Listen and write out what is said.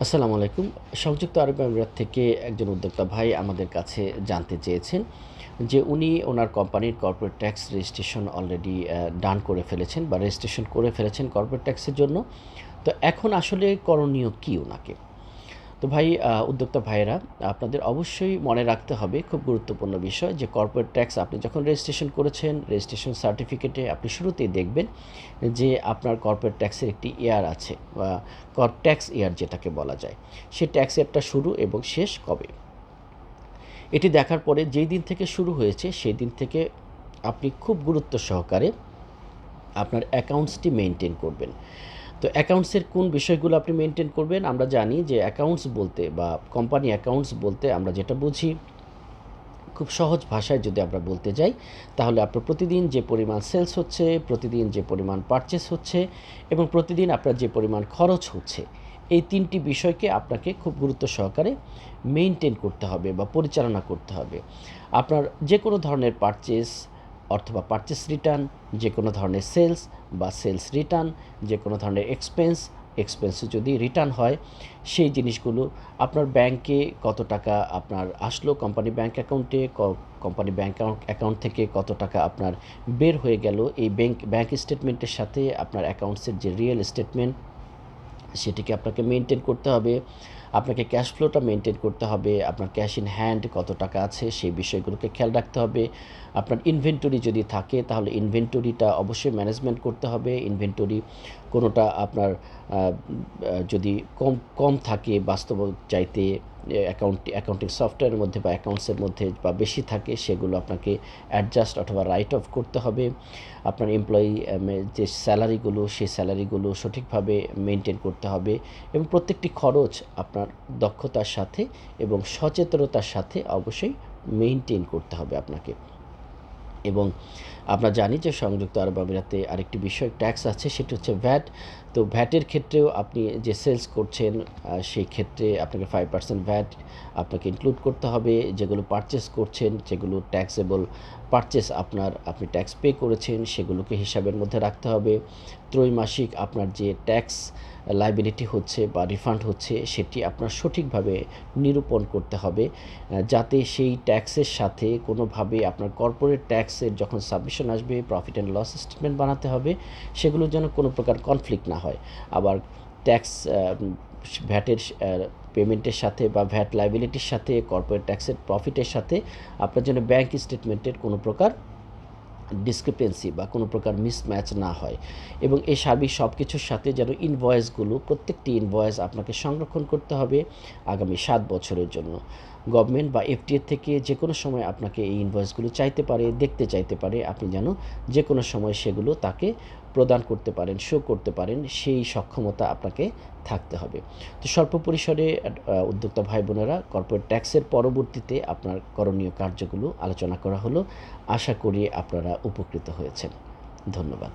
আসসালামু আলাইকুম। সংযুক্ত আরব আমিরাত থেকে একজন উদ্যোক্তা ভাই আমাদের কাছে জানতে চেয়েছেন যে উনি ওনার কোম্পানির corporate tax registration already done করে ফেলেছেন বা রেজিস্ট্রেশন করে ফেলেছেন কর্পোরেট ট্যাক্সের জন্য। তো এখন আসলে করণীয় কী ওনাকে? তো ভাই উদ্যোক্তা ভাইয়েরা, আপনাদের অবশ্যই মনে রাখতে হবে খুব গুরুত্বপূর্ণ বিষয় যে কর্পোরেট ট্যাক্স আপনি যখন রেজিস্ট্রেশন করেছেন, রেজিস্ট্রেশন সার্টিফিকেটে আপনি শুরুতেই দেখবেন যে আপনার কর্পোরেট ট্যাক্সের একটি ইয়ার আছে বা ট্যাক্স ইয়ার যেটাকে বলা যায়। সেই ট্যাক্স ইয়ারটা শুরু এবং শেষ কবে। এটি দেখার পরে যেই দিন থেকে শুরু হয়েছে সেই দিন থেকে আপনি খুব গুরুত্ব সহকারে আপনার অ্যাকাউন্টসটি মেইনটেইন করবেন। তো অ্যাকাউন্টসের কোন বিষয়গুলো আপনি মেইনটেইন করবেন? আমরা জানি যে অ্যাকাউন্টস বলতে বা কোম্পানি অ্যাকাউন্টস বলতে আমরা যেটা বুঝি, খুব সহজ ভাষায় যদি আমরা বলতে যাই, তাহলে আপনার প্রতিদিন যে পরিমাণ সেলস হচ্ছে, প্রতিদিন যে পরিমাণ পারচেজ হচ্ছে এবং প্রতিদিন আপনার যে পরিমাণ খরচ হচ্ছে, এই ৩ টি বিষয়কে আপনাকে খুব গুরুত্ব সহকারে মেইনটেইন করতে হবে বা পরিচালনা করতে হবে। আপনার যে কোনো ধরনের পারচেজ অথবা পারচেজ রিটার্ন, যে কোনো ধরনের সেলস বা সেলস রিটার্ন, যে কোনো ধরনের এক্সপেন্স যদি রিটার্ন হয়, সেই জিনিসগুলো আপনার ব্যাংকে কত টাকা আপনার আসলো কোম্পানি ব্যাংক অ্যাকাউন্টে, কোম্পানি ব্যাংক অ্যাকাউন্ট থেকে কত টাকা আপনার বের হয়ে গেল, এই ব্যাংক স্টেটমেন্টের সাথে আপনার অ্যাকাউন্টসের যে রিয়েল স্টেটমেন্ট, সেটিকে আপনাকে মেনটেন করতে হবে। আপনাকে ক্যাশ ফ্লোটা মেনটেন করতে হবে। আপনার ক্যাশ ইন হ্যান্ড কত টাকা আছে সেই বিষয়গুলোকে খেয়াল রাখতে হবে। আপনার ইনভেন্টরি যদি থাকে তাহলে ইনভেন্টরিটা অবশ্যই ম্যানেজমেন্ট করতে হবে। ইনভেন্টরি কোনোটা আপনার যদি কম থাকে বাস্তব চাইতে, অ্যাকাউন্টিং সফটওয়্যারের মধ্যে বা অ্যাকাউন্টসের মধ্যে বা বেশি থাকে, সেগুলো আপনাকে অ্যাডজাস্ট অথবা রাইট অফ করতে হবে। আপনার এমপ্লয়ি যে স্যালারিগুলো, সেই স্যালারিগুলো সঠিকভাবে মেনটেন করতে হবে এবং প্রত্যেকটি খরচ আপনার দক্ষতার সাথে এবং সচেতনতার সাথে অবশ্যই মেইনটেইন করতে হবে আপনাকে। এবং আমরা জানি যে সংযুক্ত আরব আমিরাতে আরেকটি বিষয় ট্যাক্স আছে, সেটি হচ্ছে ভ্যাট। তো ভ্যাটের ক্ষেত্রেও আপনি যে সেলস করছেন সেই ক্ষেত্রে আপনাকে 5% ভ্যাট আপনাকে ইনক্লুড করতে হবে। যেগুলো পারচেস করছেন, যেগুলো ট্যাক্সেবল পারচেস আপনি ট্যাক্স পে করেছেন, সেগুলোকে হিসাবের মধ্যে রাখতে হবে। ত্রৈমাসিক আপনার যে ট্যাক্স লায়াবিলিটি হচ্ছে বা রিফান্ড হচ্ছে, সেটি আপনার সঠিকভাবে নিরূপণ করতে হবে, যাতে সেই ট্যাক্সের সাথে কোনোভাবে আপনার কর্পোরেট ট্যাক্সের যখন সাবমিশন আসবে, প্রফিট অ্যান্ড লস স্টেটমেন্ট বানাতে হবে, সেগুলো যেন কোনো প্রকার কনফ্লিক্ট না হয়। আবার ট্যাক্স ভ্যাটের পেমেন্টের সাথে বা ভ্যাট লায়াবিলিটির সাথে কর্পোরেট ট্যাক্সের প্রফিটের সাথে আপনার যেন ব্যাংক স্টেটমেন্টের কোনো প্রকার ডিসক্রিপেন্সি বা কোনো প্রকার মিসম্যাচ না হয় এবং এই সার্বিক সব কিছুর সাথে যেন ইনভয়েসগুলো, প্রত্যেকটি ইনভয়েস আপনাকে সংরক্ষণ করতে হবে আগামী 7 বছরের জন্য। গভর্নমেন্ট বা এফটিএ থেকে যে কোনো সময় আপনাকে এই ইনভয়েসগুলো চাইতে পারে, দেখতে চাইতে পারে, আপনি যেন যে কোনো সময় সেগুলো তাকে প্রদান করতে পারেন, শো করতে পারেন, সেই সক্ষমতা আপনাকে থাকতে হবে। তো স্বল্প পরিসরে উদ্যোক্তা ভাই বোনেরা, কর্পোরেট ট্যাক্সের পরবর্তীতে আপনার করণীয় কার্যগুলো আলোচনা করা হলো। আশা করি আপনারা উপকৃত হয়েছেন। ধন্যবাদ।